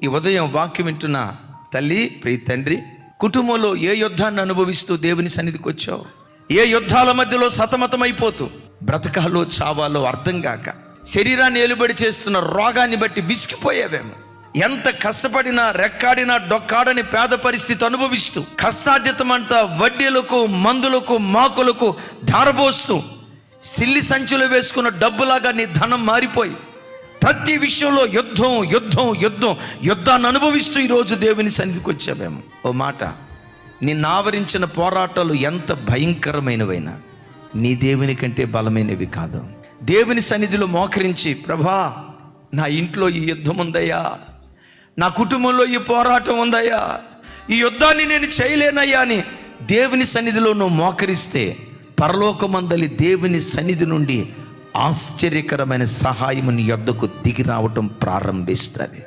ఈ ఉదయం వాక్యం వింటున్న తల్లి, ప్రియ తండ్రి, కుటుంబంలో ఏ యుద్ధాన్ని అనుభవిస్తూ దేవుని సన్నిధికి వచ్చావు? ఏ యుద్ధాల మధ్యలో సతమతమైపోతూ బ్రతకాలో చావాలో అర్థం కాక శరీరాన్ని ఏలుబడి చేస్తున్న రోగాన్ని బట్టి విసిగిపోయేవేమో. ఎంత కష్టపడినా రెక్కాడినా డొక్కాడని పేద పరిస్థితి అనుభవిస్తూ కష్టార్జితమంతా వడ్డీలకు, మందులకు, మాకులకు ధారపోస్తూ సిల్లి సంచులు వేసుకున్న డబ్బులాగా నీ ధనం మారిపోయి ప్రతి విషయంలో యుద్ధం యుద్ధం యుద్ధం యుద్ధాన్ని అనుభవిస్తూ ఈరోజు దేవుని సన్నిధికి వచ్చావేమో. ఓ మాట, నిన్ను ఆవరించిన పోరాటాలు ఎంత భయంకరమైనవైనా నీ దేవుని కంటే బలమైనవి కాదు. దేవుని సన్నిధిలో మోకరించి, ప్రభా నా ఇంట్లో ఈ యుద్ధం ఉందయ్యా, నా కుటుంబంలో ఈ పోరాటం ఉందయ్యా, ఈ యుద్ధాన్ని నేను చేయలేనయ్యా అని దేవుని సన్నిధిలో నువ్వు మోకరిస్తే పరలోకమందలి దేవుని సన్నిధి నుండి ఆశ్చర్యకరమైన సహాయం నీ యొద్దకు దిగి రావటం ప్రారంభిస్తుంది.